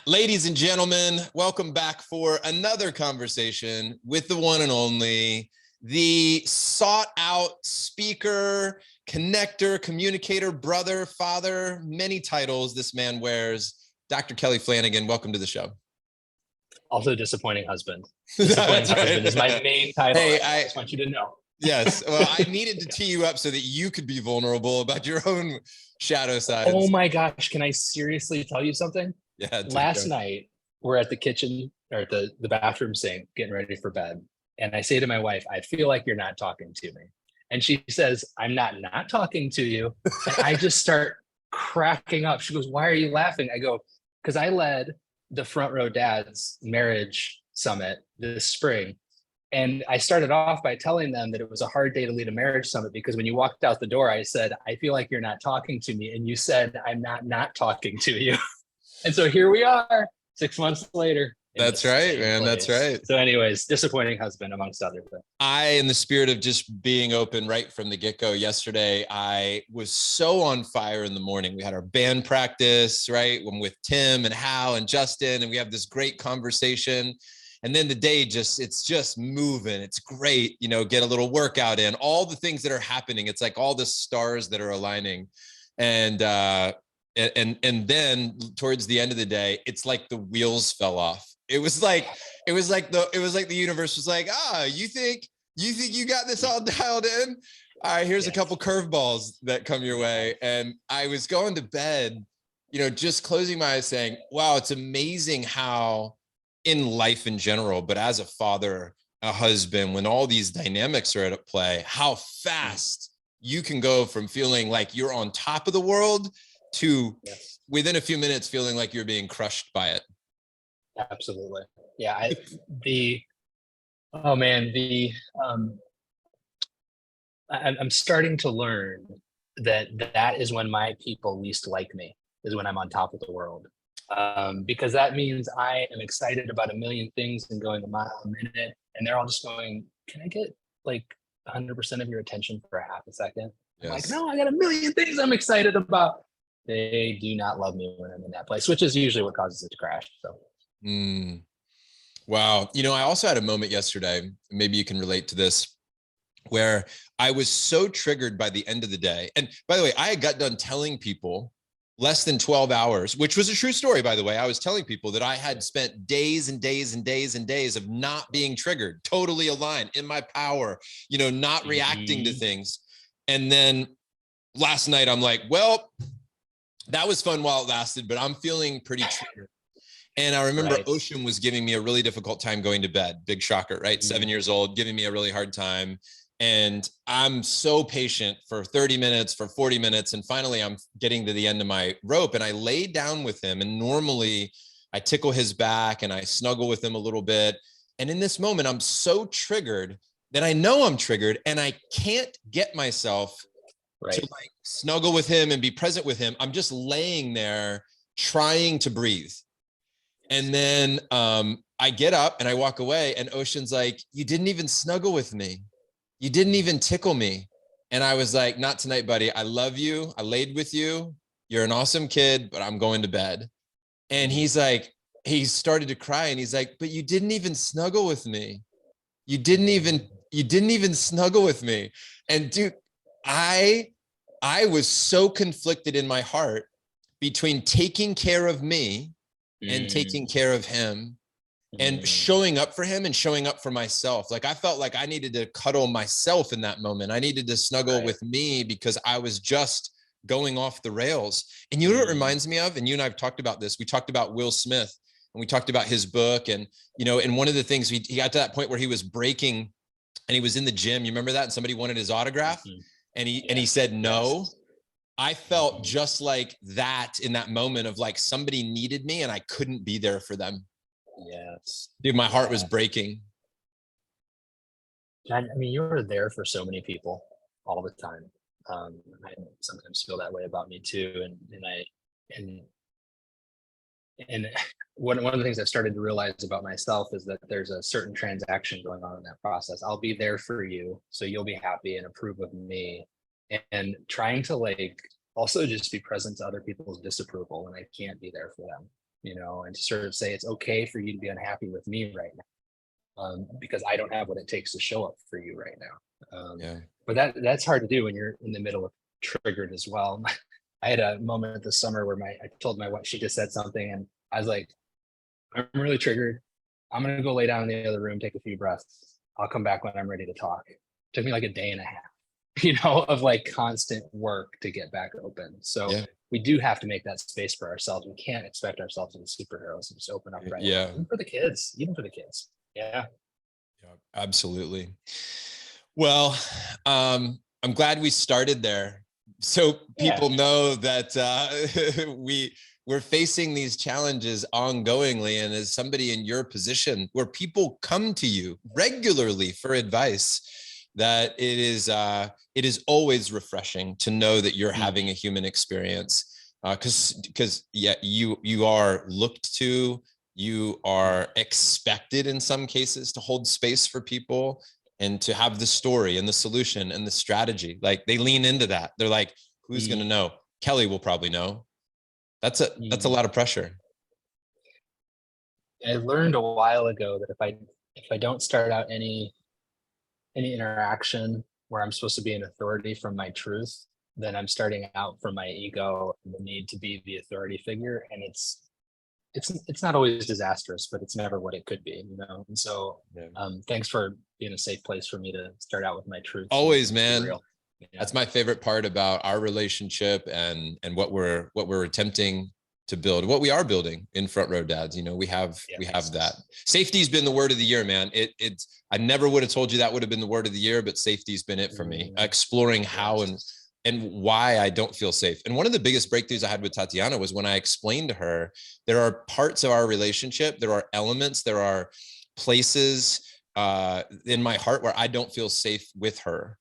Ladies and gentlemen, welcome back for another conversation with the one and only, the sought out speaker, connector, communicator, brother, father, many titles this man wears, Dr. Kelly Flanagan. Welcome to the show. Also disappointing husband. Disappointing husband is my main title. Hey, I just want you to know. Yes. Well, I needed to tee you up so that you could be vulnerable about your own shadow sides. Oh my gosh. Can I seriously tell you something? Yeah. Last night, we're at the kitchen or at the bathroom sink getting ready for bed. And I say to my wife, I feel like you're not talking to me. And she says, I'm not talking to you. And I just start cracking up. She goes, why are you laughing? I go, because I led the Front Row Dads marriage summit this spring. And I started off by telling them that it was a hard day to lead a marriage summit because when you walked out the door, I said, I feel like you're not talking to me. And you said, I'm not talking to you. And so here we are 6 months later. That's right, man. Place. That's right. So anyways, disappointing husband amongst other things. In the spirit of just being open right from the get-go yesterday, I was so on fire in the morning. We had our band practice, right? With Tim and Hal and Justin, and we have this great conversation. And then the day it's just moving. It's great, get a little workout in, all the things that are happening. It's like all the stars that are aligning. And then towards the end of the day, it's like the wheels fell off. It was like the universe was like, you think you got this all dialed in? All right, here's a couple curveballs that come your way. And I was going to bed, just closing my eyes saying, wow, it's amazing how in life in general, but as a father, a husband, when all these dynamics are at play, how fast you can go from feeling like you're on top of the world to within a few minutes feeling like you're being crushed by it. Absolutely. Yeah. I'm starting to learn that is when my people least like me, is when I'm on top of the world. Because that means I am excited about a million things and going a mile a minute, and they're all just going, can I get like 100% of your attention for a half a second? Yes. I'm like, no, I got a million things I'm excited about. They do not love me when I'm in that place, which is usually what causes it to crash. So. Wow. I also had a moment yesterday, maybe you can relate to this, where I was so triggered by the end of the day. And by the way, I had got done telling people less than 12 hours, which was a true story, by the way. I was telling people that I had spent days and days and days and days of not being triggered, totally aligned, in my power, not reacting to things. And then last night I'm like, well, that was fun while it lasted, but I'm feeling pretty triggered. And I remember Ocean was giving me a really difficult time going to bed. Big shocker, right? 7 years old, giving me a really hard time. And I'm so patient for 30 minutes, for 40 minutes. And finally, I'm getting to the end of my rope. And I lay down with him. And normally I tickle his back and I snuggle with him a little bit. And in this moment, I'm so triggered that I know I'm triggered and I can't get myself to like snuggle with him and be present with him. I'm just laying there trying to breathe. And then I get up and I walk away and Ocean's like, you didn't even snuggle with me. You didn't even tickle me. And I was like, not tonight, buddy. I love you. I laid with you. You're an awesome kid, but I'm going to bed. And he's like, he started to cry and he's like, but you didn't even snuggle with me. You didn't even snuggle with me. And dude, I was so conflicted in my heart between taking care of me and taking care of him and showing up for him and showing up for myself. Like I felt like I needed to cuddle myself in that moment. I needed to snuggle with me because I was just going off the rails. And you know what it reminds me of? And you and I've talked about this. We talked about Will Smith and we talked about his book. And, and one of the things he got to that point where he was breaking and he was in the gym. You remember that? And somebody wanted his autograph and he said no. I felt just like that in that moment of like somebody needed me and I couldn't be there for them. Yes. Dude, my heart was breaking. I mean, you're there for so many people all the time. I sometimes feel that way about me too. And one of the things I've started to realize about myself is that there's a certain transaction going on in that process. I'll be there for you, so you'll be happy and approve of me. And trying to like also just be present to other people's disapproval when I can't be there for them. and to sort of say it's okay for you to be unhappy with me right now, because I don't have what it takes to show up for you right now. Yeah. But that's hard to do when you're in the middle of triggered as well. I had a moment this summer where I told my wife, she just said something, and I was like, I'm really triggered. I'm gonna go lay down in the other room, take a few breaths. I'll come back when I'm ready to talk. It took me like a day and a half, of like constant work to get back open. So Yeah. we do have to make that space for ourselves. We can't expect ourselves to be superheroes and just open up right away. Yeah. Even for the kids. Yeah. Yeah, absolutely. Well, I'm glad we started there, so people know that we're facing these challenges ongoingly. And as somebody in your position, where people come to you regularly for advice, that it is always refreshing to know that you're having a human experience, because you are looked to. You are expected in some cases to hold space for people and to have the story and the solution and the strategy. Like, they lean into that. They're like, who's going to know? Kelly will probably know. That's a lot of pressure. I learned a while ago that if I don't start out any interaction where I'm supposed to be an authority from my truth, then I'm starting out from my ego and the need to be the authority figure. And it's not always disastrous, but it's never what it could be, And so, thanks for being a safe place for me to start out with my truth. Always, man. Yeah. That's my favorite part about our relationship and what we're attempting to build, what we are building in Front Row Dads. We have that. Safety's been the word of the year, man. I never would have told you that would have been the word of the year, but safety's been it for me. Exploring how and why I don't feel safe. And one of the biggest breakthroughs I had with Tatiana was when I explained to her, there are parts of our relationship, there are elements, there are places in my heart where I don't feel safe with her.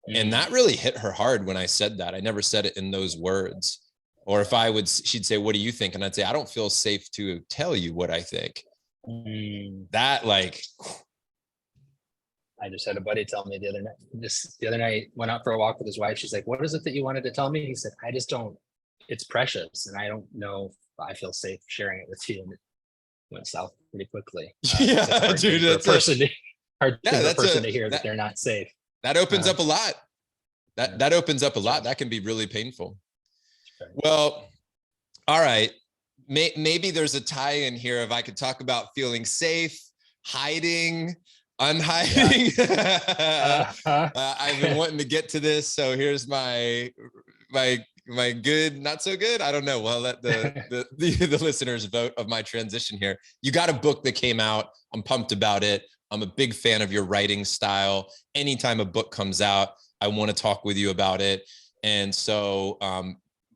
And that really hit her hard when I said that. I never said it in those words. Or if she'd say, what do you think? And I'd say, I don't feel safe to tell you what I think. That, like, I just had a buddy tell me the other night, went out for a walk with his wife. She's like, what is it that you wanted to tell me? He said, I just don't, it's precious. And I don't know if I feel safe sharing it with you. And it went south pretty quickly. Yeah, dude. That's hard for a person to hear that they're not safe. That opens up a lot. That opens up a lot. That can be really painful. Well, all right. Maybe there's a tie in here. If I could talk about feeling safe, hiding, unhiding. I've been wanting to get to this. So here's my good, not so good. I don't know. Well, let the listeners vote of my transition here. You got a book that came out. I'm pumped about it. I'm a big fan of your writing style. Anytime a book comes out, I want to talk with you about it. And so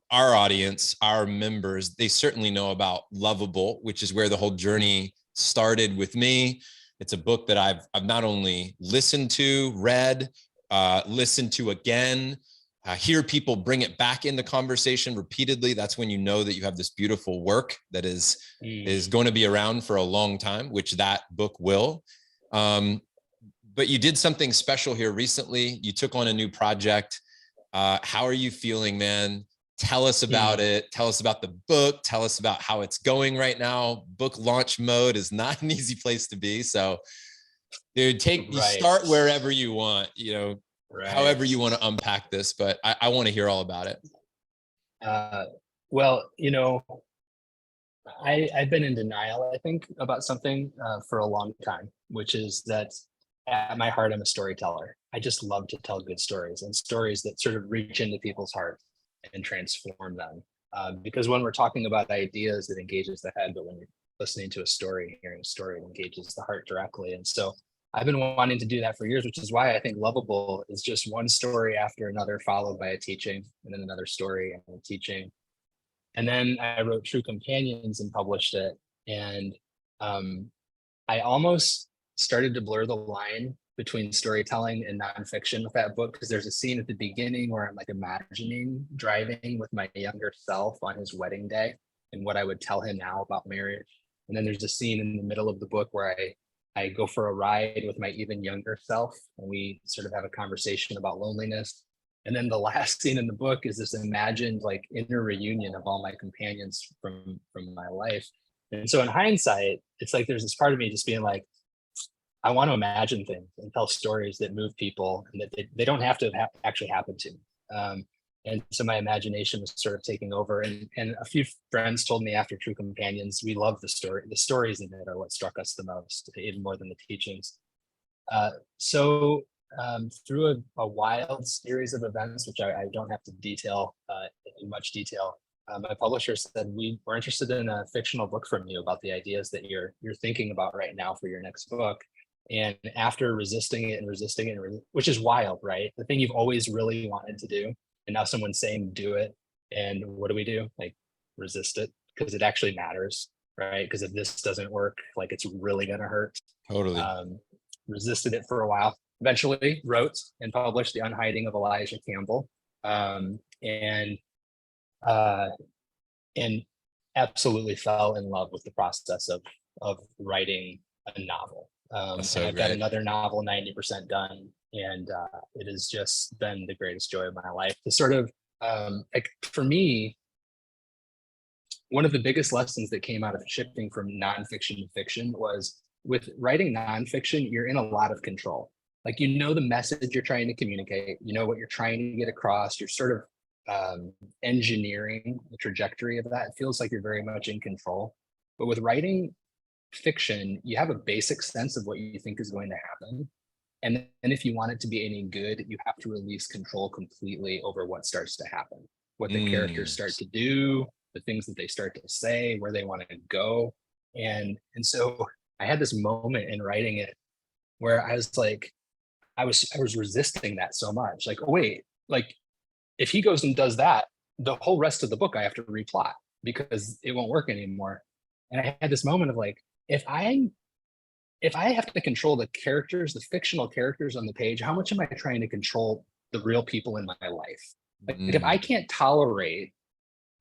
our audience, our members, they certainly know about Lovable, which is where the whole journey started with me. It's a book that I've not only listened to, read, listened to again, hear people bring it back into conversation repeatedly. That's when you know that you have this beautiful work that is going to be around for a long time, which that book will. But you did something special here recently. You took on a new project. How are you feeling, man? Tell us about it. Tell us about the book. Tell us about how it's going right now. Book launch mode is not an easy place to be. So, dude, you start wherever you want, however you want to unpack this, but I want to hear all about it. Well, I've been in denial, I think, about something for a long time, which is that at my heart, I'm a storyteller. I just love to tell good stories and stories that sort of reach into people's hearts and transform them. Because when we're talking about ideas, it engages the head, but when you're listening to a story, hearing a story, it engages the heart directly. And so I've been wanting to do that for years, which is why I think Lovable is just one story after another, followed by a teaching, and then another story and a teaching. And then I wrote True Companions and published it. And I almost started to blur the line between storytelling and nonfiction with that book, because there's a scene at the beginning where I'm like imagining driving with my younger self on his wedding day and what I would tell him now about marriage. And then there's a scene in the middle of the book where I go for a ride with my even younger self, and we sort of have a conversation about loneliness. And then the last scene in the book is this imagined like inner reunion of all my companions from my life. And so in hindsight, it's like there's this part of me just being like, I want to imagine things and tell stories that move people and that they don't have to actually happen to me. And so my imagination was sort of taking over. And a few friends told me after True Companions, we love the story. The stories in it are what struck us the most, even more than the teachings. So through a wild series of events, which I don't have to detail in much detail, my publisher said, we're interested in a fictional book from you about the ideas that you're thinking about right now for your next book. And after resisting it, which is wild, right? The thing you've always really wanted to do, and now someone's saying do it. And what do? Like resist it, because it actually matters, right? Because if this doesn't work, like it's really gonna hurt. Totally. Resisted it for a while. Eventually wrote and published The Unhiding of Elijah Campbell. And absolutely fell in love with the process of writing a novel. So and I've got another novel 90% done, and it has just been the greatest joy of my life to sort of like, for me, one of the biggest lessons that came out of shifting from nonfiction to fiction was, with writing nonfiction, you're in a lot of control. Like, you know, the message you're trying to communicate, you know what you're trying to get across, you're sort of engineering the trajectory of that. It feels like you're very much in control. But with writing fiction, you have a basic sense of what you think is going to happen. And if you want it to be any good, you have to release control completely over what starts to happen, what the characters start to do, the things that they start to say, where they want to go. And so I had this moment in writing it where I was like, I was resisting that so much. Like, oh wait, like if he goes and does that, the whole rest of the book I have to replot because it won't work anymore. And I had this moment of like, if I have to control the characters, the fictional characters on the page, how much am I trying to control the real people in my life? Like, if I can't tolerate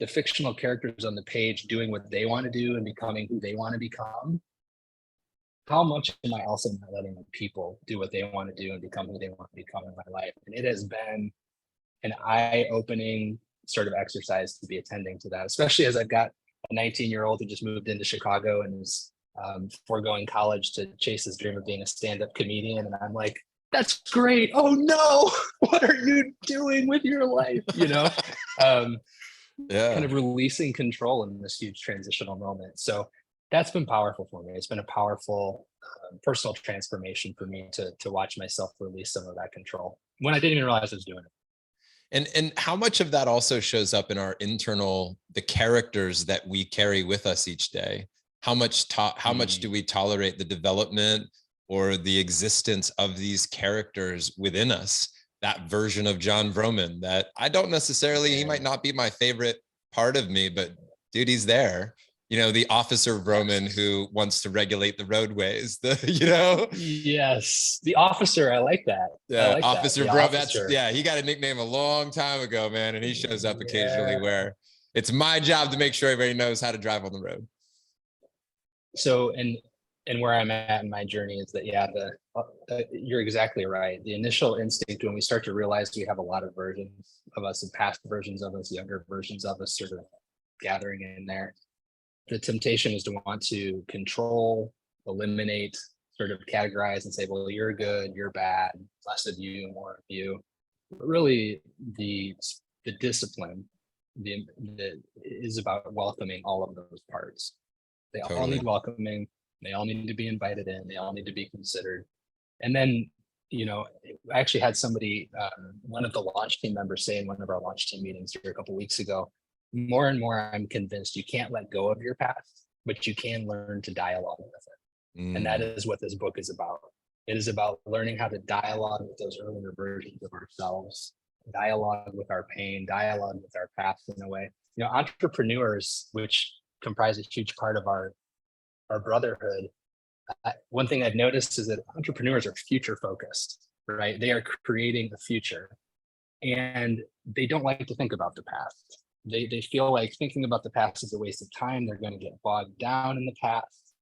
the fictional characters on the page doing what they want to do and becoming who they want to become, how much am I also not letting the people do what they want to do and become who they want to become in my life? And it has been an eye-opening sort of exercise to be attending to that, especially as I've got a 19-year-old who just moved into Chicago and is foregoing college to chase his dream of being a stand-up comedian. And I'm like, that's great. Oh no, what are you doing with your life? You know, kind of releasing control in this huge transitional moment. So that's been powerful for me. It's been a powerful personal transformation for me to watch myself release some of that control when I didn't even realize I was doing it. And how much of that also shows up in our internal, the characters that we carry with us each day? How much do we tolerate the development or the existence of these characters within us? That version of John Vroman that I don't necessarily, he might not be my favorite part of me, but dude, he's there. You know, the officer Vroman who wants to regulate the roadways, Yes, the officer. I like that. Yeah, like Officer Vroman. That's he got a nickname a long time ago, man. And he shows up occasionally where it's my job to make sure everybody knows how to drive on the road. So, and where I'm at in my journey is that, you're exactly right. The initial instinct when we start to realize we have a lot of versions of us, and past versions of us, younger versions of us sort of gathering in there, the temptation is to want to control, eliminate, sort of categorize and say, well, you're good, you're bad, less of you, more of you. But really, the discipline is about welcoming all of those parts. They all need welcoming. They all need to be invited in. They all need to be considered. And then, I actually had somebody, one of the launch team members say in one of our launch team meetings here a couple of weeks ago, more and more I'm convinced you can't let go of your past, but you can learn to dialogue with it. And that is what this book is about. It is about learning how to dialogue with those earlier versions of ourselves, dialogue with our pain, dialogue with our past in a way. Entrepreneurs, which comprise a huge part of our brotherhood, one thing I've noticed is that entrepreneurs are future focused, right? They are creating a future, and they don't like to think about the past. They feel like thinking about the past is a waste of time. They're going to get bogged down in the past.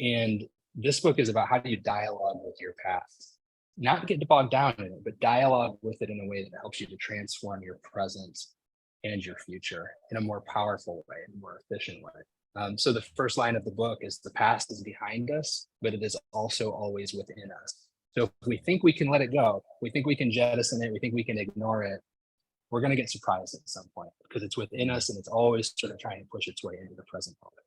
And this book is about how do you dialogue with your past, not get bogged down in it, but dialogue with it in a way that helps you to transform your present and your future in a more powerful way, a more efficient way. So the first line of the book is the past is behind us, but it is also always within us. So if we think we can let it go, we think we can jettison it, we think we can ignore it, we're going to get surprised at some point because it's within us and it's always sort of trying to push its way into the present moment.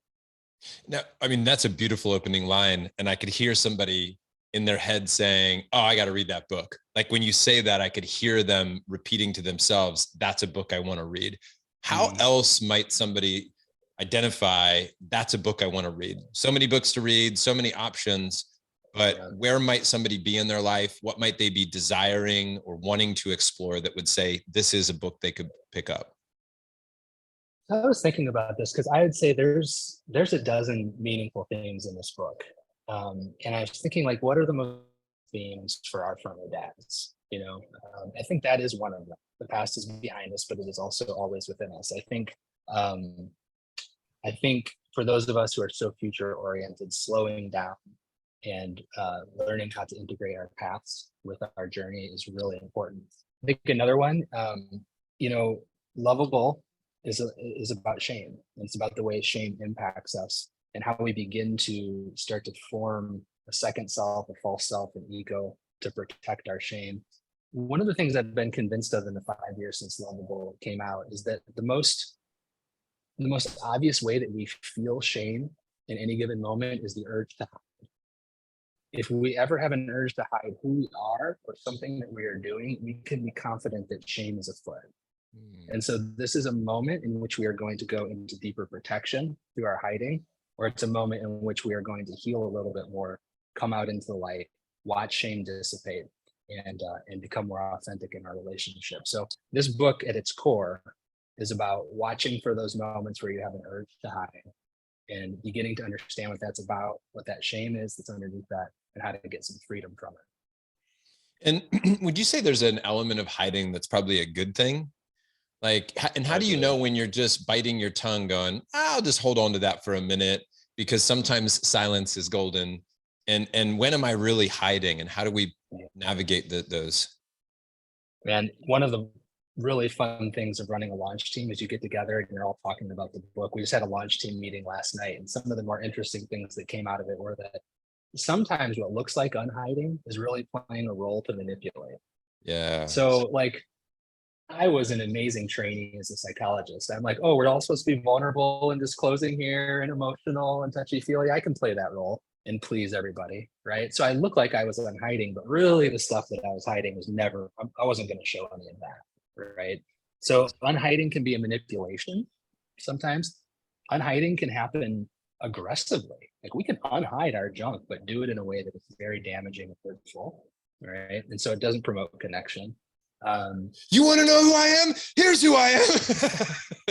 Now, I mean, that's a beautiful opening line. And I could hear somebody in their head saying, oh, I got to read that book. Like when you say that, I could hear them repeating to themselves, that's a book I want to read. How else might somebody identify that's a book I want to read? So many books to read, so many options, but where might somebody be in their life? What might they be desiring or wanting to explore that would say this is a book they could pick up? I was thinking about this because I would say there's a dozen meaningful themes in this book. And I was thinking, like, what are the most themes for our frontal dads? I think that is one of them. The past is behind us, but it is also always within us. I think for those of us who are so future oriented, slowing down and learning how to integrate our paths with our journey is really important. I think another one, lovable is about shame. It's about the way shame impacts us and how we begin to start to form a second self, a false self, an ego to protect our shame. One of the things I've been convinced of in the 5 years since Lovable came out is that the most obvious way that we feel shame in any given moment is the urge to hide. If we ever have an urge to hide who we are or something that we are doing, we can be confident that shame is afoot. And so this is a moment in which we are going to go into deeper protection through our hiding, or it's a moment in which we are going to heal a little bit more, come out into the light, watch shame dissipate, and become more authentic in our relationship. So this book at its core is about watching for those moments where you have an urge to hide and beginning to understand what that's about, what that shame is that's underneath that, and how to get some freedom from it. And would you say there's an element of hiding that's probably a good thing? Like, and how do you know when you're just biting your tongue going, I'll just hold on to that for a minute, because sometimes silence is golden. And when am I really hiding, and how do we navigate those? And one of the really fun things of running a launch team is you get together and you're all talking about the book. We just had a launch team meeting last night, and some of the more interesting things that came out of it were that sometimes what looks like unhiding is really playing a role to manipulate. Yeah. So like, I was an amazing trainee as a psychologist. I'm like, oh, we're all supposed to be vulnerable and disclosing here and emotional and touchy-feely. I can play that role and please everybody, right? So I look like I was unhiding, but really the stuff that I was hiding was never, I wasn't going to show any of that, right? So unhiding can be a manipulation sometimes. Unhiding can happen aggressively. Like we can unhide our junk, but do it in a way that is very damaging and hurtful, right? And so it doesn't promote connection. You want to know who I am? Here's who I am.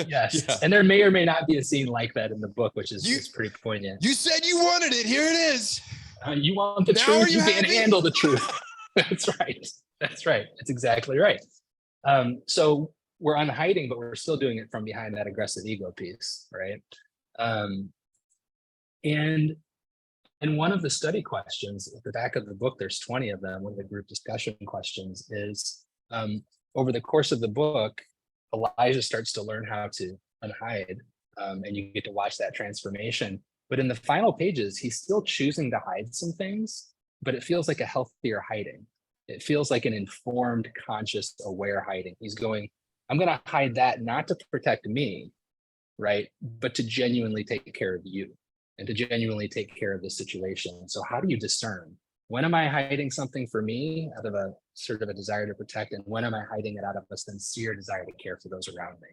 Yes. Yeah. And there may or may not be a scene like that in the book, which is pretty poignant. You said you wanted it. Here it is. You want the truth. You can't handle the truth. That's right. That's right. That's exactly right. So we're unhiding, but we're still doing it from behind that aggressive ego piece, right? And one of the study questions at the back of the book, there's 20 of them, one of the group discussion questions is, over the course of the book, Elijah starts to learn how to unhide, and you get to watch that transformation. But in the final pages, he's still choosing to hide some things, but it feels like a healthier hiding. It feels like an informed, conscious, aware hiding. He's going, I'm going to hide that not to protect me, right? But to genuinely take care of you and to genuinely take care of the situation. So how do you discern? When am I hiding something for me out of a sort of a desire to protect? And when am I hiding it out of a sincere desire to care for those around me?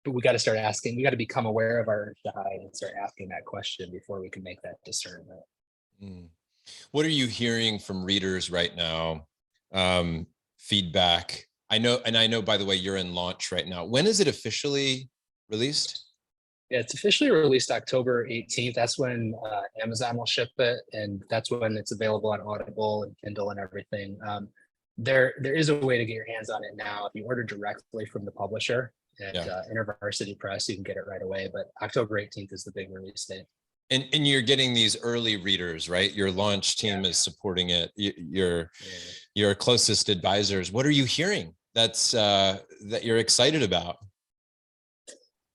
But we got to start asking, we got to become aware of our urge to hide and start asking that question before we can make that discernment. What are you hearing from readers right now? Feedback. I know, by the way, you're in launch right now. When is it officially released? Yeah, it's officially released October 18th. That's when Amazon will ship it, and that's when it's available on Audible and Kindle and everything. There is a way to get your hands on it now. If you order directly from the publisher at InterVarsity Press, you can get it right away. But October 18th is the big release date. And you're getting these early readers, right? Your launch team is supporting it. Your closest advisors. What are you hearing that's that you're excited about?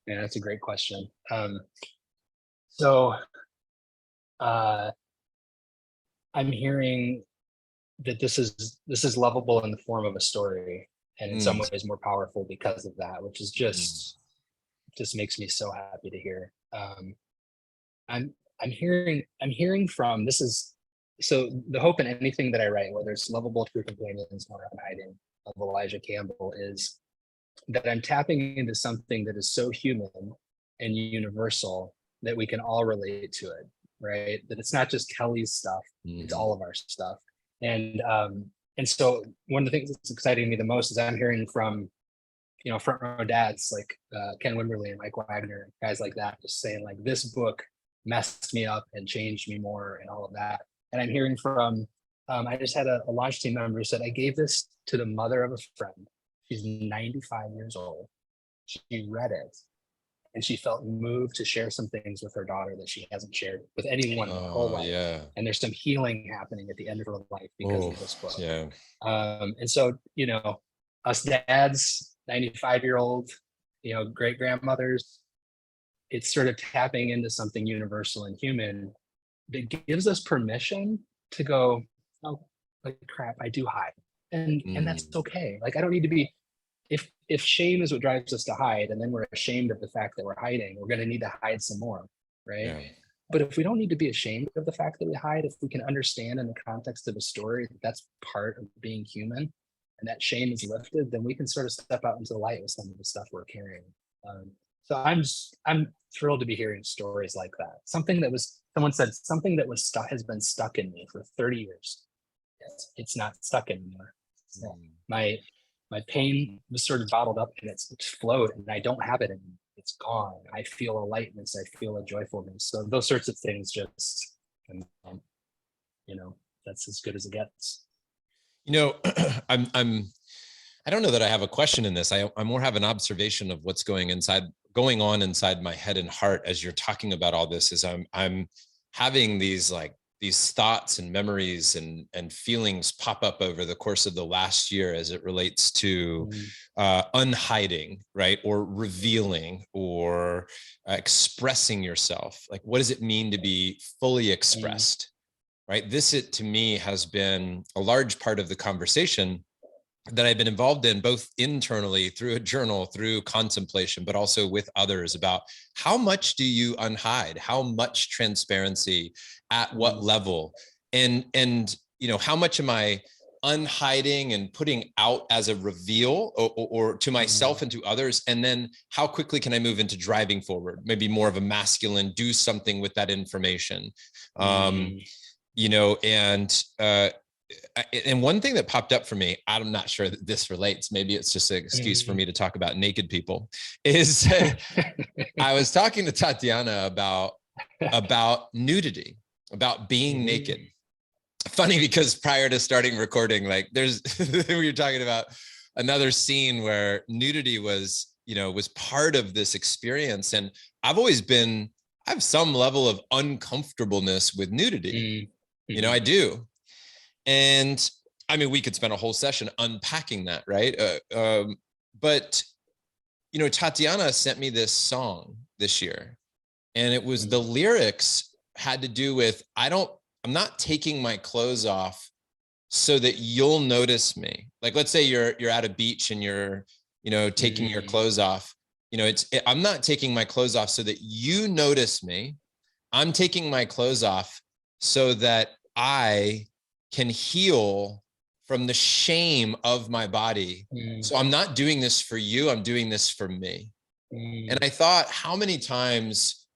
Yeah, that's a great question. So uh, I'm hearing that this is lovable in the form of a story, and in some Mm, ways more powerful because of that, which is mm, just makes me so happy to hear. I'm I'm hearing from this is so the hope in anything that I write, whether it's lovable true companions or unhiding of Elijah Campbell, is that I'm tapping into something that is so human and universal that we can all relate to it, right? That it's not just Kelly's stuff, it's mhm. all of our stuff. And so one of the things that's exciting me the most is I'm hearing from, front row dads like Ken Wimberly and Mike Wagner, guys like that, just saying like this book messed me up and changed me more and all of that. And I'm hearing from, I just had a launch team member who said, I gave this to the mother of a friend. She's 95 years old. She read it and she felt moved to share some things with her daughter that she hasn't shared with anyone in her whole Oh, life. yeah. And there's some healing happening at the end of her life because Oh, of this book. yeah. And so, us dads, 95-year-old, great grandmothers, it's sort of tapping into something universal and human that gives us permission to go, oh, like crap, I do hide. And that's Mm, okay. Like I don't need to be, if shame is what drives us to hide, and then we're ashamed of the fact that we're hiding, we're going to need to hide some more, right? yeah. But if we don't need to be ashamed of the fact that we hide, if we can understand in the context of a story that that's part of being human, and that shame is lifted, then we can sort of step out into the light with some of the stuff we're carrying. So I'm thrilled to be hearing stories like that. Someone said something that was stuck has been stuck in me for 30 years. It's not stuck anymore. So Mm. my pain was sort of bottled up and it's flowed, and I don't have it anymore. It's gone. I feel a lightness. I feel a joyfulness. So those sorts of things just, um, you know, that's as good as it gets. You know, I'm I don't know that I have a question in this. I more have an observation of what's going on inside my head and heart as you're talking about all this. Is I'm having these thoughts and memories and feelings pop up over the course of the last year as it relates to Mm, unhiding, right, or revealing, or expressing yourself. Like, what does it mean to be fully mm, expressed? Right. This, it to me, has been a large part of the conversation that I've been involved in, both internally through a journal, through contemplation, but also with others, about how much do you unhide, how much transparency, at what mm, level, and how much am I unhiding and putting out as a reveal, or to mm, myself and to others, and then how quickly can I move into driving forward, maybe more of a masculine, do something with that information. um, mm, and one thing that popped up for me, I'm not sure that this relates, maybe it's just an excuse for mm. me to talk about naked people, is I was talking to Tatiana about nudity, about being naked. Mhm, Funny, because prior to starting recording, like we were talking about another scene where nudity was part of this experience. And I've always been, I have some level of uncomfortableness with nudity. mm, I mhm, do. And I mean, we could spend a whole session unpacking that, right? But Tatiana sent me this song this year, and it was, the mm, lyrics had to do with, I'm not taking my clothes off so that you'll notice me. Like, let's say you're at a beach and you're, taking your mm, clothes off. I'm not taking my clothes off so that you notice me. I'm taking my clothes off so that I can heal from the shame of my body. mm, So I'm not doing this for you, I'm doing this for me. And mm. I thought, how many times,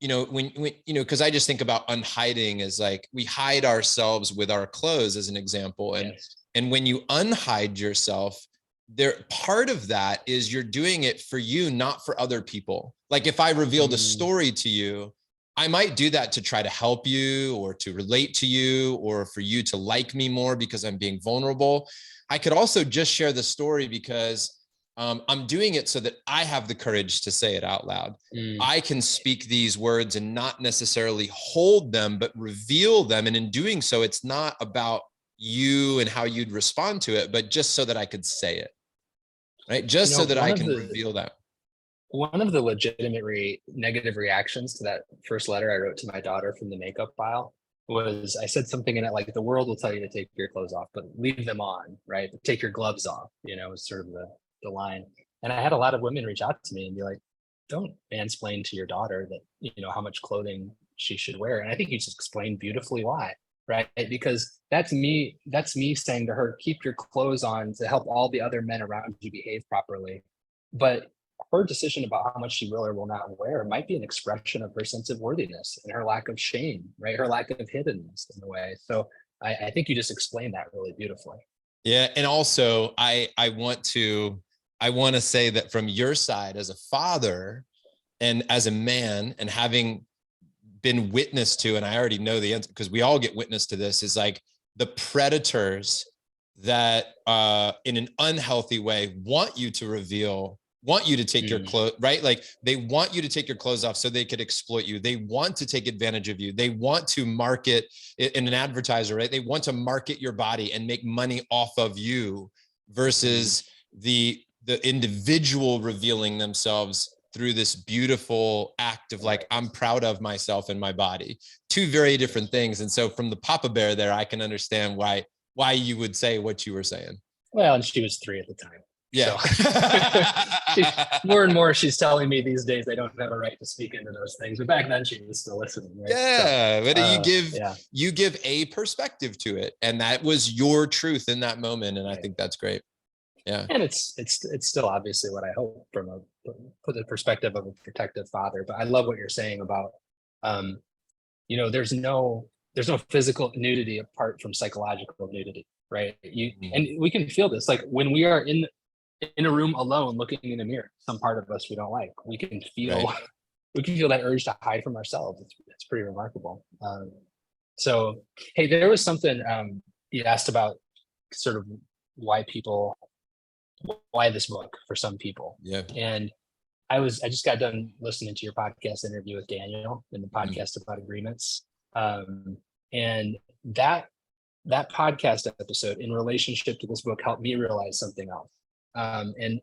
when because I just think about unhiding as like, we hide ourselves with our clothes, as an example. and Yes. and when you unhide yourself, there, part of that is you're doing it for you, not for other people. Like, if I revealed a Mm, story to you, I might do that to try to help you, or to relate to you, or for you to like me more because I'm being vulnerable. I could also just share the story because I'm doing it so that I have the courage to say it out loud. mm, I can speak these words and not necessarily hold them, but reveal them. And in doing so, it's not about you and how you'd respond to it, but just so that I could say it. right? Just so that I can the reveal that. one of the legitimate negative reactions to that first letter I wrote to my daughter from the makeup file was I said something in it like, the world will tell you to take your clothes off, but leave them on, right? But take your gloves off, was sort of the line. And I had a lot of women reach out to me and be like, don't mansplain to your daughter that, how much clothing she should wear. And I think you just explained beautifully why, right? Because that's me saying to her, keep your clothes on to help all the other men around you behave properly. But her decision about how much she will or will not wear might be an expression of her sense of worthiness and her lack of shame, right? Her lack of hiddenness in a way. So I think you just explained that really beautifully. Yeah. And also I want to say that from your side as a father and as a man, and having been witness to, and I already know the answer because we all get witness to this, is like the predators that in an unhealthy way want you to take your clothes, right? Like they want you to take your clothes off so they could exploit you. They want to take advantage of you. They want to market in an advertiser, right? They want to market your body and make money off of you versus the individual revealing themselves through this beautiful act of like, I'm proud of myself and my body. Two very different things. And so from the Papa Bear there, I can understand why you would say what you were saying. Well, and she was 3 at the time. Yeah. So more and more, she's telling me these days they don't have a right to speak into those things. But back then, she was still listening. Right? Yeah, so, but you give a perspective to it, and that was your truth in that moment, and I think that's great. Yeah, and it's still obviously what I hope from the perspective of a protective father. But I love what you're saying about, there's no physical nudity apart from psychological nudity, right? And we can feel this, like when we are in a room alone looking in a mirror, some part of us we don't like, we can feel that urge to hide from ourselves. It's pretty remarkable. So hey, there was something you asked about, sort of why this book for some people. Yeah. And I just got done listening to your podcast interview with Daniel and the podcast about agreements. And that podcast episode in relationship to this book helped me realize something else. And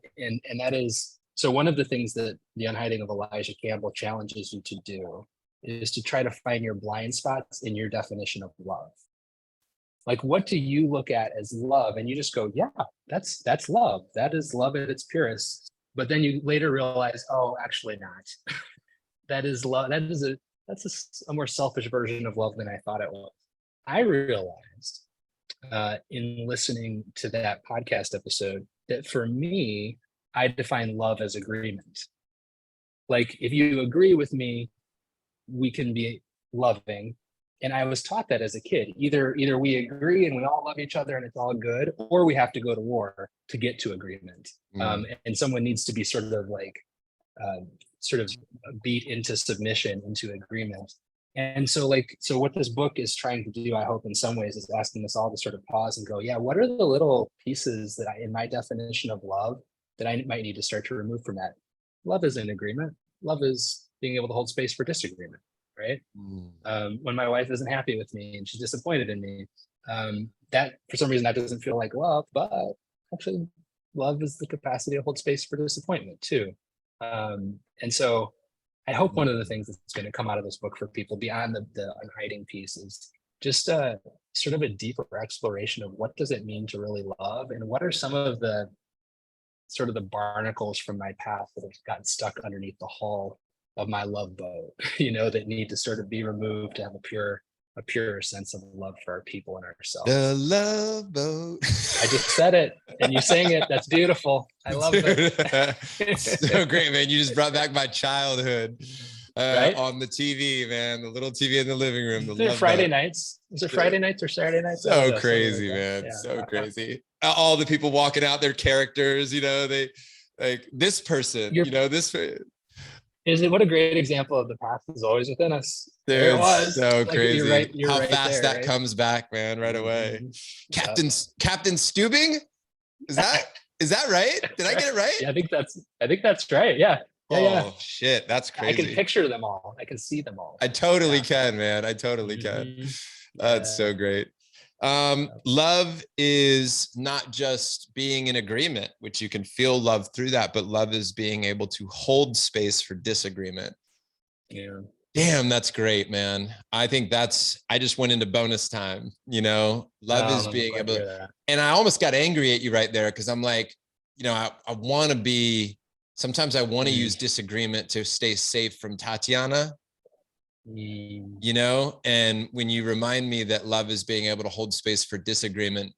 that is, so one of the things that the Unhiding of Elijah Campbell challenges you to do is to try to find your blind spots in your definition of love. Like, what do you look at as love? And you just go, yeah, that's love. That is love at its purest. But then you later realize, oh, actually not. That is love. That's a more selfish version of love than I thought it was. I realized in listening to that podcast episode that for me, I define love as agreement. Like, if you agree with me, we can be loving. And I was taught that as a kid. Either we agree and we all love each other and it's all good, or we have to go to war to get to agreement. And someone needs to be sort of beat into submission, into agreement. And so what this book is trying to do, I hope in some ways, is asking us all to sort of pause and go, yeah, what are the little pieces that in my definition of love that I might need to start to remove from that? Love is an agreement. Love is being able to hold space for disagreement, right? When my wife isn't happy with me and she's disappointed in me, that for some reason that doesn't feel like love, but actually love is the capacity to hold space for disappointment too. And so I hope one of the things that's going to come out of this book for people beyond the unhiding piece is just sort of a deeper exploration of what does it mean to really love, and what are some of the sort of the barnacles from my past that have gotten stuck underneath the hull of my love boat, that need to sort of be removed to have a purer sense of love for our people and ourselves. The love boat. I just said it and you sang it. That's beautiful. I love it. So great, man. You just brought back my childhood right? On the TV, man. The little TV in the living room. Is it Friday nights? Is it Friday nights or Saturday nights? So crazy, man. Yeah. So crazy. All the people walking out, their characters, they like this person, this. What a great example of the past is always within us. There it was. So crazy. You're how right fast there, that right? comes back, man, right away. Captain Stubing? Is that right? Did I get it right? Yeah, I think that's right. Yeah. Oh shit, that's crazy. I can picture them all. I can see them all. I totally can, man. I totally can. That's so great. Love is not just being in agreement, which you can feel love through that, but love is being able to hold space for disagreement. Yeah. Damn, that's great, man. I think I just went into bonus time, love is I'm being glad to able hear to, that. and I almost got angry at you right there. Cause I'm like, I want to be, sometimes I want to use disagreement to stay safe from Tatiana, and when you remind me that love is being able to hold space for disagreement,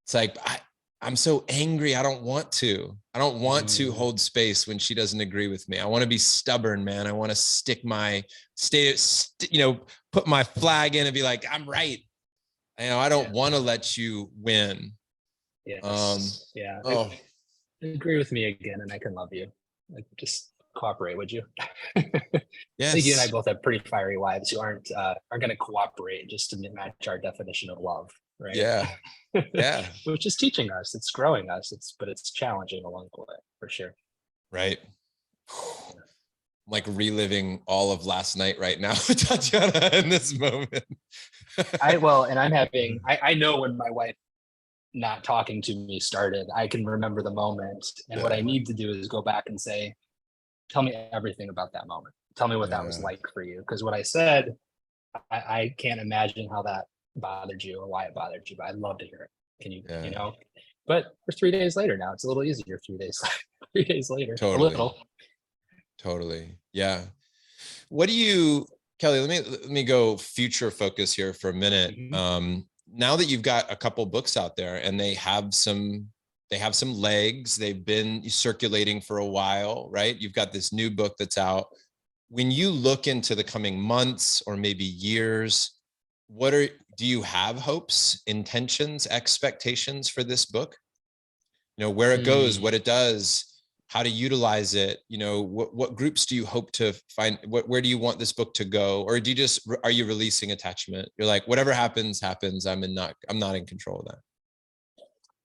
it's like, I'm so angry. I don't want to hold space when she doesn't agree with me. I want to be stubborn, man. I want to put my flag in and be like, I'm right. I don't want to let you win. Yes. Oh, Agree with me again, and I can love you. Like, just cooperate, would you? yes. I think you and I both have pretty fiery wives who aren't going to cooperate just to match our definition of love, right? Yeah. Yeah. Which is teaching us, it's growing us, but it's challenging along the way, for sure. Right. I'm like reliving all of last night right now with Tatiana in this moment. I know when my wife not talking to me started, I can remember the moment. And what I need to do is go back and say, tell me everything about that moment. Tell me what that was like for you. Because what I said, I can't imagine how that bothered you or why it bothered you, but I'd love to hear it. Can you, but we're 3 days later now. It's a little easier 3 days, 3 days later. Totally. A little. Totally. Yeah. What do you, Kelly, let me go future focus here for a minute. Now that you've got a couple books out there and they have some legs, they've been circulating for a while, right? You've got this new book that's out. When you look into the coming months or maybe years, do you have hopes, intentions, expectations for this book? Where it goes, what it does, how to utilize it, what groups do you hope to find, where do you want this book to go? Or are you releasing attachment? You're like, whatever happens, I'm not in control of that.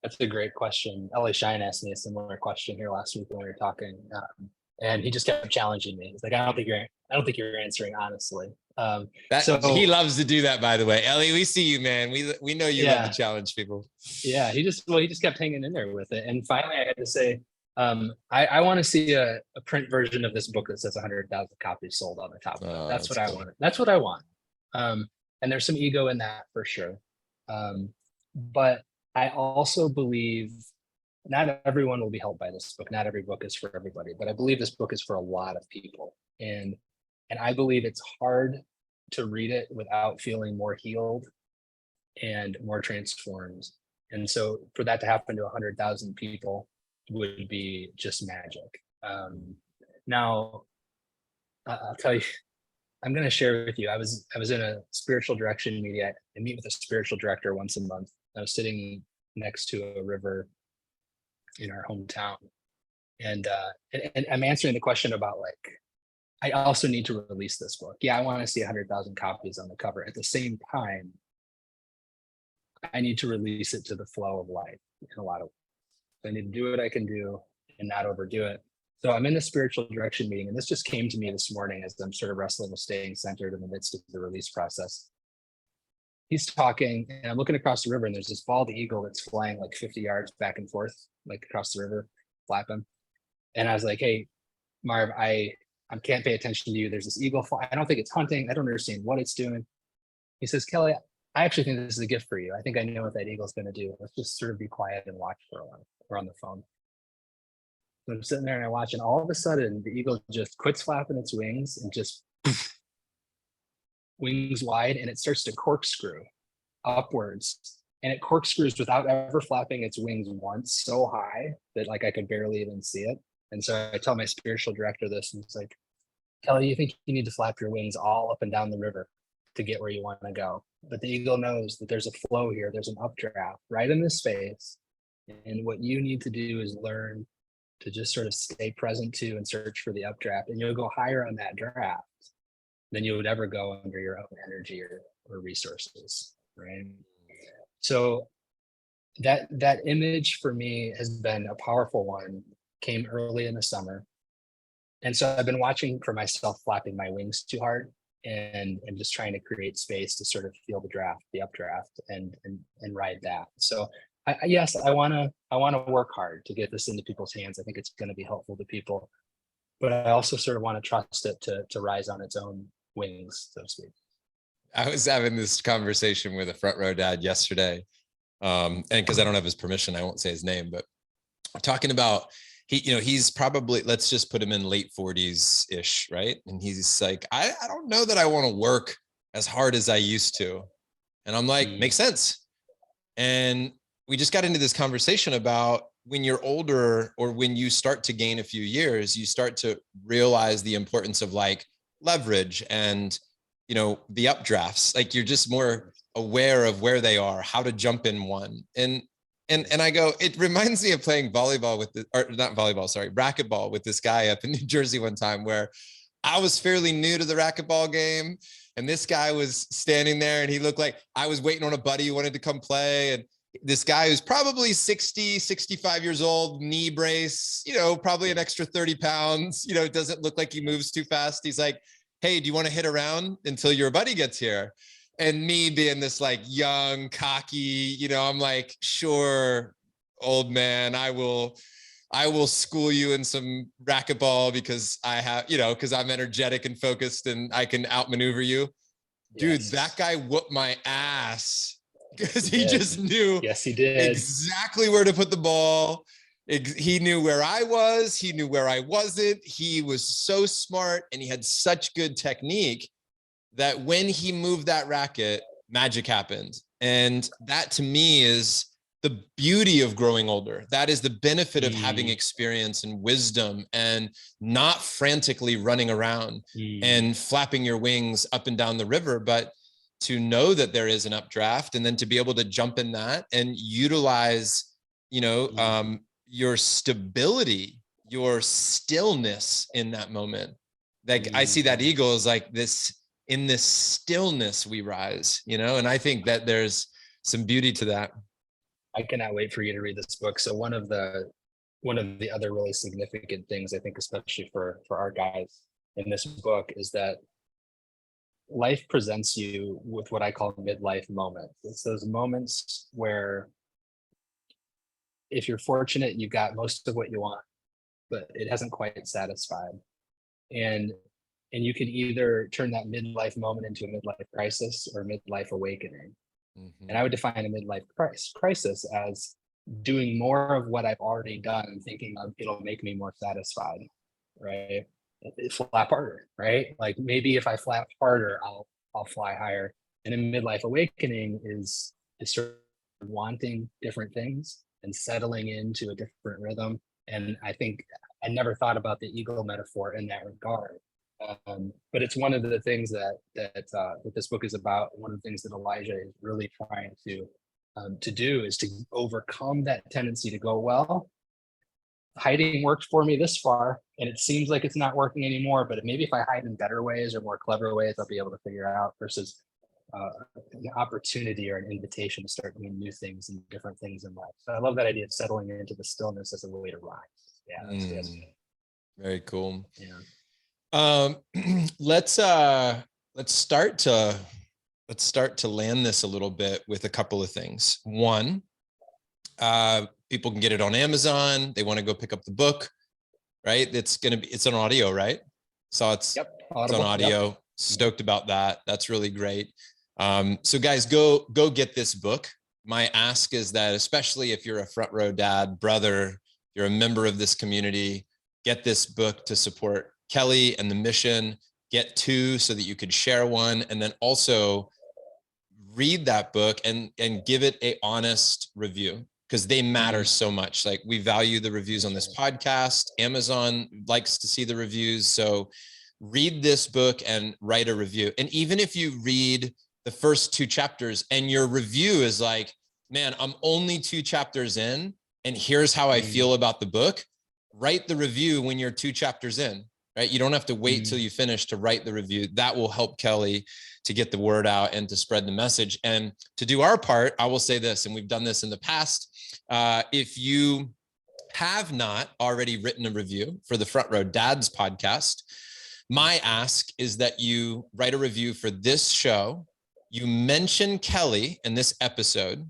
That's a great question. Ellie Shine asked me a similar question here last week when we were talking. And he just kept challenging me. He's like, I don't think you're answering honestly. He loves to do that, by the way. Ellie, we see you, man. We know you love to challenge people. Yeah, he just kept hanging in there with it. And finally I had to say, I want to see a print version of this book that says 100,000 copies sold on the top of it. That's what I want. That's what I want. And there's some ego in that for sure. But I also believe not everyone will be helped by this book. Not every book is for everybody, but I believe this book is for a lot of people. And I believe it's hard to read it without feeling more healed and more transformed. And so for that to happen to 100,000 people would be just magic. Now, I'll tell you, I'm going to share with you. I was in a spiritual direction meeting. I meet with a spiritual director once a month. I was sitting next to a river in our hometown, and I'm answering the question about I also need to release this book. Yeah, I want to see 100,000 copies on the cover. At the same time, I need to release it to the flow of life in a lot of ways. I need to do what I can do and not overdo it. So I'm in the spiritual direction meeting, and this just came to me this morning as I'm sort of wrestling with staying centered in the midst of the release process. He's talking, and I'm looking across the river, and there's this bald eagle that's flying 50 yards back and forth, across the river, flapping. And I was like, hey, Marv, I can't pay attention to you. There's this eagle fly. I don't think it's hunting. I don't understand what it's doing. He says, Kelly, I actually think this is a gift for you. I think I know what that eagle's going to do. Let's just sort of be quiet and watch for a while. We're on the phone. So I'm sitting there and I watch, and all of a sudden the eagle just quits flapping its wings and just wings wide, and it starts to corkscrew upwards. And it corkscrews without ever flapping its wings once, so high that I could barely even see it. And so I tell my spiritual director this, and it's like, Kelly, you think you need to flap your wings all up and down the river to get where you want to go. But the eagle knows that there's a flow here. There's an updraft right in this space. And what you need to do is learn to just sort of stay present to and search for the updraft. And you'll go higher on that draft than you would ever go under your own energy or resources, right? So that image for me has been a powerful one, came early in the summer. And so I've been watching for myself flapping my wings too hard. and just trying to create space to sort of feel the updraft, and ride that. So yes, I want to work hard to get this into people's hands. I think it's going to be helpful to people, but I also sort of want to trust it to rise on its own wings, so to speak. I was having this conversation with a front row dad yesterday. And because I don't have his permission, I won't say his name, but talking about he's probably, let's just put him in late 40s ish, right? And he's like, I don't know that I want to work as hard as I used to. And I'm like, makes sense. And we just got into this conversation about when you're older, or when you start to gain a few years, you start to realize the importance of like leverage and, the updrafts. Like you're just more aware of where they are, how to jump in one. And I go, it reminds me of playing volleyball racquetball with this guy up in New Jersey one time, where I was fairly new to the racquetball game. And this guy was standing there and he looked like I was waiting on a buddy who wanted to come play. And this guy who's probably 60, 65 years old, knee brace, probably an extra 30 pounds, it doesn't look like he moves too fast. He's like, hey, do you want to hit around until your buddy gets here? And me being this like young, cocky, I'm like, sure, old man, I will school you in some racquetball because I have, because I'm energetic and focused and I can outmaneuver you. Dude, that guy whooped my ass because he just knew he did exactly where to put the ball. He knew where I was. He knew where I wasn't. He was so smart and he had such good technique that when he moved that racket, magic happened. And that to me is the beauty of growing older. That is the benefit of having experience and wisdom and not frantically running around and flapping your wings up and down the river, but to know that there is an updraft and then to be able to jump in that and utilize, your stability, your stillness in that moment. Like I see that eagle as like this, in this stillness we rise, and I think that there's some beauty to that. I cannot wait for you to read this book. So one of the other really significant things, I think, especially for our guys in this book, is that life presents you with what I call midlife moments. It's those moments where, if you're fortunate, you got most of what you want, but it hasn't quite satisfied. And you can either turn that midlife moment into a midlife crisis or midlife awakening. And I would define a midlife crisis as doing more of what I've already done and thinking it'll make me more satisfied, right? Flap harder, right? Like maybe if I flap harder, I'll fly higher. And a midlife awakening is sort of wanting different things and settling into a different rhythm. And I think I never thought about the eagle metaphor in that regard. But it's one of the things that this book is about. One of the things that Elijah is really trying to do is to overcome that tendency to go, well, hiding worked for me this far, and it seems like it's not working anymore. But maybe if I hide in better ways or more clever ways, I'll be able to figure out, versus an opportunity or an invitation to start doing new things and different things in life. So I love that idea of settling into the stillness as a way to rise. Yeah, that's good. Very cool. Yeah. Let's start to land this a little bit with a couple of things. One, people can get it on Amazon. They want to go pick up the book, right? It's an audio, right? So it's on audio. Yep. Stoked about that. That's really great. So guys, go get this book. My ask is that, especially if you're a front row dad, brother, you're a member of this community, get this book to support Kelly and the mission. Get two so that you could share one, and then also read that book and give it a honest review, because they matter so much. Like, we value the reviews on this podcast. Amazon likes to see the reviews. So read this book and write a review. And even if you read the first 2 chapters and your review is like, man, I'm only 2 chapters in and here's how I feel about the book, write the review when you're 2 chapters in, right? You don't have to wait till you finish to write the review. That will help Kelly to get the word out and to spread the message. And to do our part, I will say this, and we've done this in the past. If you have not already written a review for the Front Row Dads podcast, My ask is that you write a review for this show. You mention Kelly in this episode.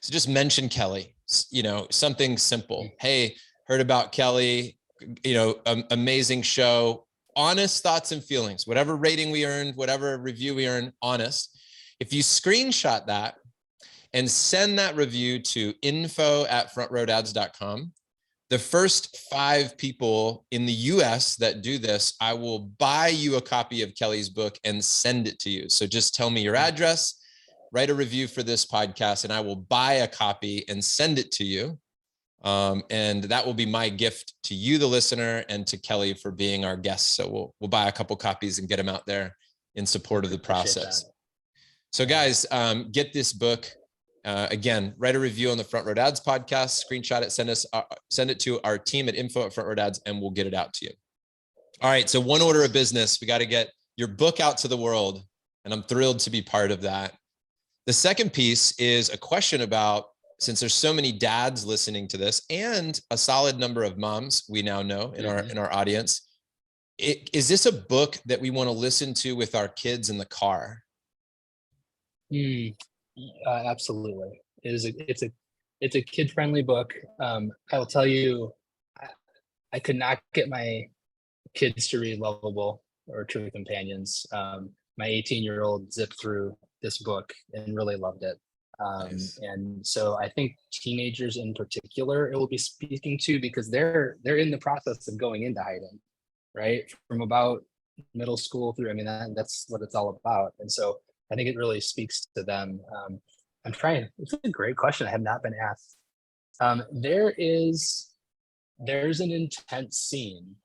So just mention Kelly, something simple. Hey, heard about Kelly, amazing show, honest thoughts and feelings, whatever rating we earned, whatever review we earned, honest. If you screenshot that and send that review to info@frontrowdads.com, the first 5 people in the US that do this, I will buy you a copy of Kelly's book and send it to you. So just tell me your address, write a review for this podcast, and I will buy a copy and send it to you. And that will be my gift to you, the listener, and to Kelly for being our guest. So we'll buy a couple copies and get them out there in support of the process. So guys, get this book. Again, write a review on the Front Row Dads podcast, screenshot it, send it to our team at info@frontrowdads, and we'll get it out to you. All right. So one order of business, we got to get your book out to the world, and I'm thrilled to be part of that. The second piece is a question about, since there's so many dads listening to this and a solid number of moms we now know in our audience, is this a book that we want to listen to with our kids in the car? Absolutely. It's a kid-friendly book. I will tell you, I could not get my kids to read Lovable or True Companions. My 18-year-old zipped through this book and really loved it. Nice. And so I think teenagers in particular, it will be speaking to, because they're in the process of going into hiding, right? From about middle school through, that's what it's all about. And so I think it really speaks to them. It's a great question. I have not been asked. There's an intense scene,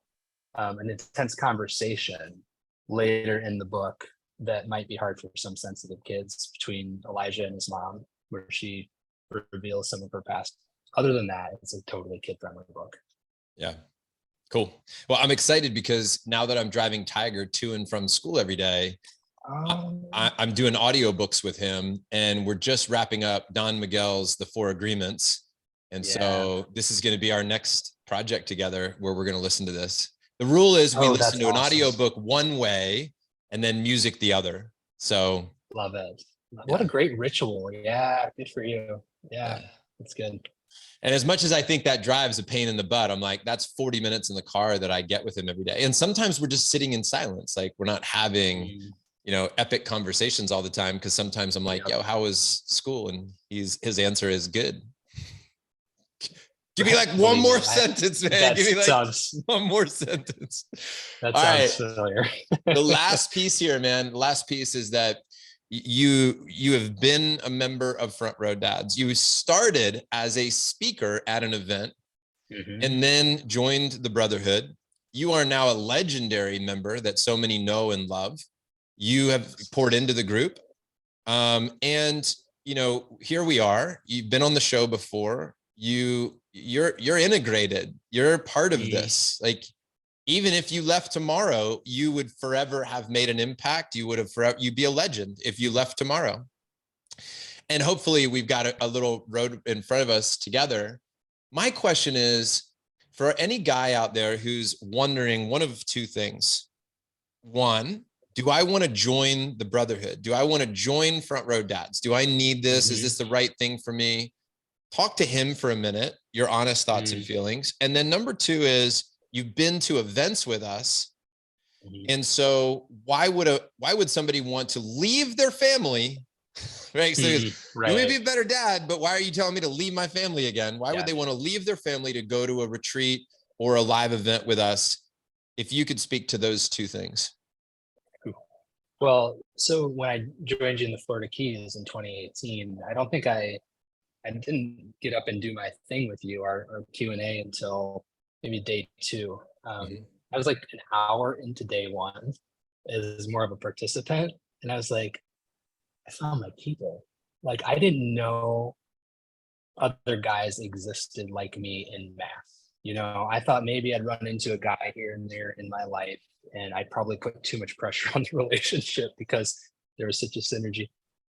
an intense conversation later in the book that might be hard for some sensitive kids between Elijah and his mom, where she reveals some of her past. Other than that, it's a totally kid-friendly book. Yeah. Cool. Well, I'm excited because now that I'm driving Tiger to and from school every day, I'm doing audiobooks with him, and we're just wrapping up Don Miguel's The 4 Agreements. And so this is going to be our next project together where we're going to listen to this. The rule is we listen to an audiobook one way and then music the other. So love it. What a great ritual. Yeah. Good for you. Yeah. That's good. And as much as I think that drive's a pain in the butt, I'm like, that's 40 minutes in the car that I get with him every day. And sometimes we're just sitting in silence. Like we're not having, epic conversations all the time. Cause sometimes I'm like, yo, how was school? And his answer is good. Give me like one more sentence, man. Give me like one more sentence. That sounds familiar. The last piece here, man. The last piece is that you have been a member of Front Row Dads. You started as a speaker at an event and then joined the brotherhood. You are now a legendary member that so many know and love. You have poured into the group. And here we are. You've been on the show before. You're integrated. You're part of this. Like, even if you left tomorrow, you would forever have made an impact. You'd be a legend if you left tomorrow. And hopefully we've got a little road in front of us together. My question is, for any guy out there who's wondering one of two things. One, do I want to join the brotherhood? Do I want to join Front Row Dads? Do I need this? Is this the right thing for me? Talk to him for a minute, your honest thoughts and feelings. And then number two is, you've been to events with us. And so why would somebody want to leave their family? Right. So you may be a better dad, but why are you telling me to leave my family again? Why would they want to leave their family to go to a retreat or a live event with us? If you could speak to those two things. Well, so when I joined you in the Florida Keys in 2018, I don't think I didn't get up and do my thing with you, our Q&A, until maybe day 2. I was like an hour into day 1 as more of a participant. And I was like, I found my people. Like, I didn't know other guys existed like me in mass. I thought maybe I'd run into a guy here and there in my life, and I'd probably put too much pressure on the relationship because there was such a synergy.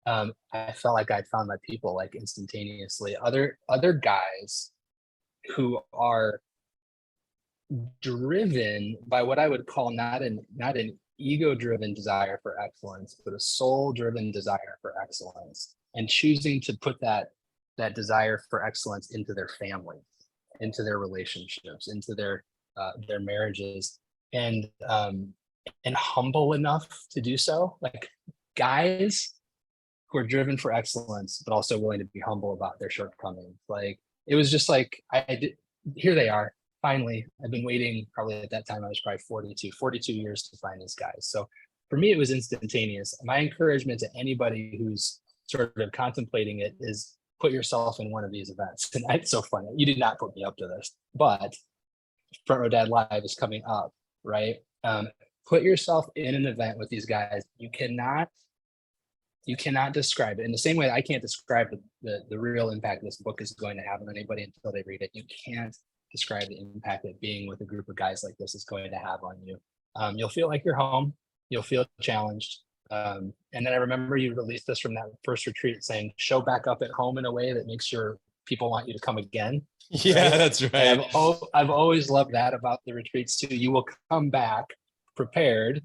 I felt like I'd found my people like instantaneously. Other guys who are driven by what I would call not an ego-driven desire for excellence, but a soul-driven desire for excellence, and choosing to put that desire for excellence into their family, into their relationships, into their marriages, and humble enough to do so. Like guys who are driven for excellence, but also willing to be humble about their shortcomings. Like it was just like I did. Here they are. Finally, I've been waiting. Probably at that time I was probably 42 years to find these guys. So for me, it was instantaneous. My encouragement to anybody who's sort of contemplating it is put yourself in one of these events. And it's so funny. You did not put me up to this, but Front Row Dad Live is coming up, right? Put yourself in an event with these guys. You cannot describe it in the same way I can't describe the real impact this book is going to have on anybody until they read it. You can't describe the impact that being with a group of guys like this is going to have on you. You'll feel like you're home. You'll feel challenged. And then I remember you released this from that first retreat saying, show back up at home in a way that makes sure people want you to come again. Yeah, right? That's right. And I've always loved that about the retreats too. You will come back prepared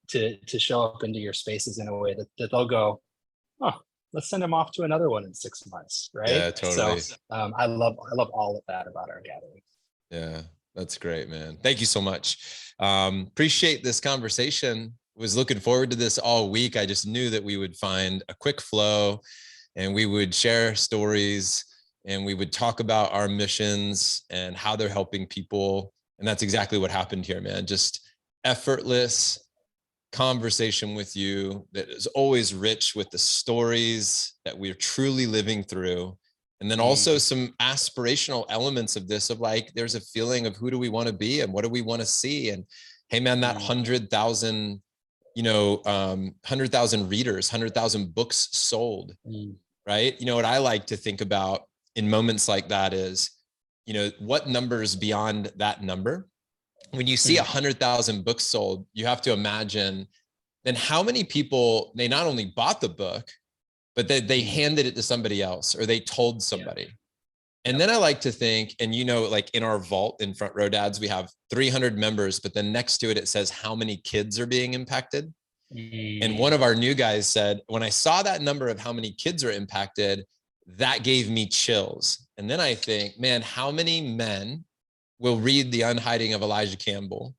to show up into your spaces in a way that they'll go, oh, let's send them off to another one in 6 months, right? Yeah, totally. So I love all of that about our gatherings. Yeah, that's great, man. Thank you so much. Appreciate this conversation. Was looking forward to this all week. I just knew that we would find a quick flow and we would share stories and we would talk about our missions and how they're helping people. And that's exactly what happened here, man. Just effortless conversation with you that is always rich with the stories that we're truly living through. And then also some aspirational elements of this, of like, there's a feeling of who do we want to be and what do we want to see? And hey, man, that 100,000, 100,000 readers, 100,000 books sold, right? You know, what I like to think about in moments like that is, what number is beyond that number? When you see 100,000 books sold, you have to imagine then how many people, they not only bought the book, but they handed it to somebody else or they told somebody. Yeah. And then I like to think, and like in our vault in Front Row Dads, we have 300 members, but then next to it, it says how many kids are being impacted. And one of our new guys said, when I saw that number of how many kids are impacted, that gave me chills. And then I think, man, how many men will read the Unhiding of Elijah Campbell,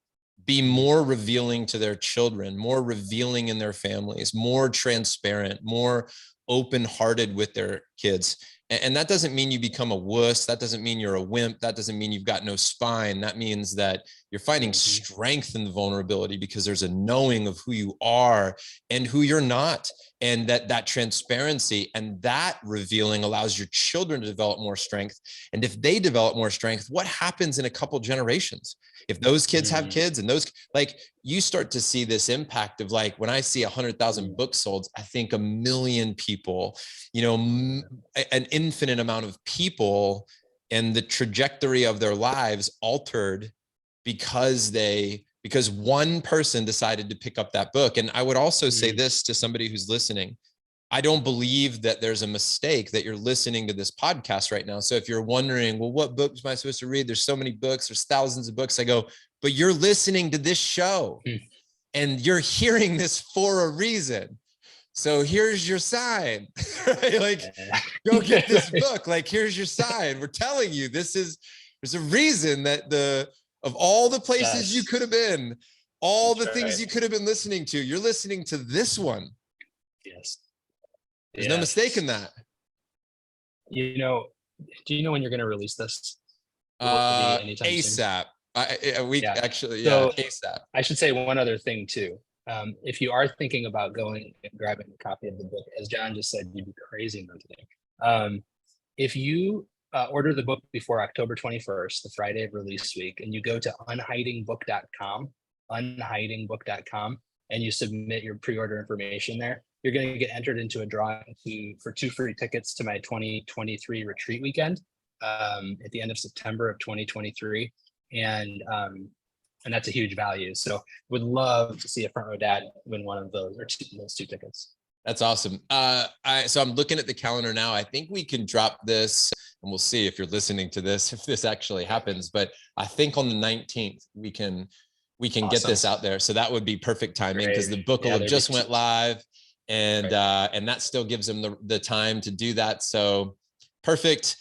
be more revealing to their children, more revealing in their families, more transparent, more open-hearted with their kids. And that doesn't mean you become a wuss. That doesn't mean you're a wimp. That doesn't mean you've got no spine. That means that you're finding strength in the vulnerability because there's a knowing of who you are and who you're not. And that transparency and that revealing allows your children to develop more strength. And if they develop more strength, what happens in a couple generations? If those kids have kids and those, like, you start to see this impact of, like, when I see 100,000 books sold, I think 1 million people, an infinite amount of people and the trajectory of their lives altered because one person decided to pick up that book. And I would also say this to somebody who's listening. I don't believe that there's a mistake that you're listening to this podcast right now. So if you're wondering, well, what books am I supposed to read? There's so many books, there's thousands of books. I go, but you're listening to this show and you're hearing this for a reason. So here's your sign, right? Like, go get this book. Like, here's your sign. We're telling you, there's a reason that of all the places you could have been, all the things you could have been listening to, you're listening to this one. Yes. There's no mistake in that. Do you know when you're going to release this? ASAP. Actually, so ASAP. I should say one other thing too. If you are thinking about going and grabbing a copy of the book, as John just said, you'd be crazy not today. If you order the book before October 21st, the Friday of release week, and you go to unhidingbook.com, and you submit your pre-order information there, you're going to get entered into a drawing for 2 free tickets to my 2023 retreat weekend at the end of September of 2023. And that's a huge value. So would love to see a Front Row Dad win one of those, or those 2 tickets. That's awesome. So I'm looking at the calendar now. I think we can drop this, and we'll see if you're listening to this, if this actually happens. But I think on the 19th, we can get this out there. So that would be perfect timing, because the book will have just went live, and that still gives them the time to do that. So perfect.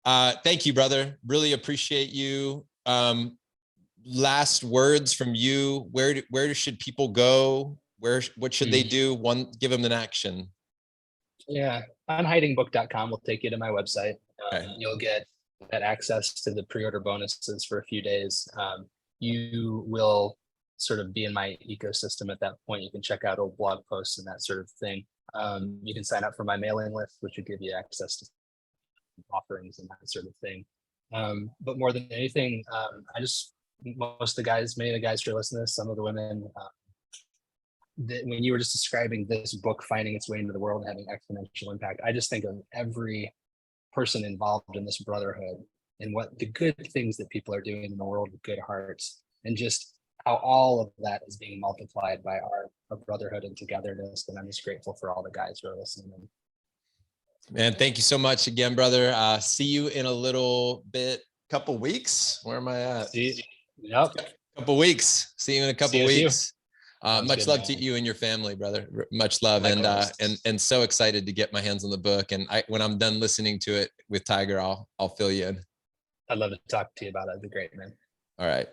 Thank you, brother. Really appreciate you. Last words from you. Where should people go? What should they do? Give them an action. Yeah, unhidingbook.com will take you to my website. You'll get that access to the pre-order bonuses for a few days. You will sort of be in my ecosystem at that point. You can check out old blog posts and that sort of thing. You can sign up for my mailing list, which will give you access to offerings and that sort of thing. But more than anything, most of the guys, many of the guys who are listening to this, some of the women, when you were just describing this book finding its way into the world and having exponential impact, I just think of every person involved in this brotherhood and what the good things that people are doing in the world with good hearts, and just how all of that is being multiplied by our brotherhood and togetherness. And I'm just grateful for all the guys who are listening. Man, thank you so much again, brother. See you in a little bit, couple weeks. Where am I at? Yep. Couple weeks. See you in a couple weeks. Much love to you and your family, brother. Much love. Likewise. And so excited to get my hands on the book. And when I'm done listening to it with Tiger, I'll fill you in. I'd love to talk to you about it. It'd be great, man. All right.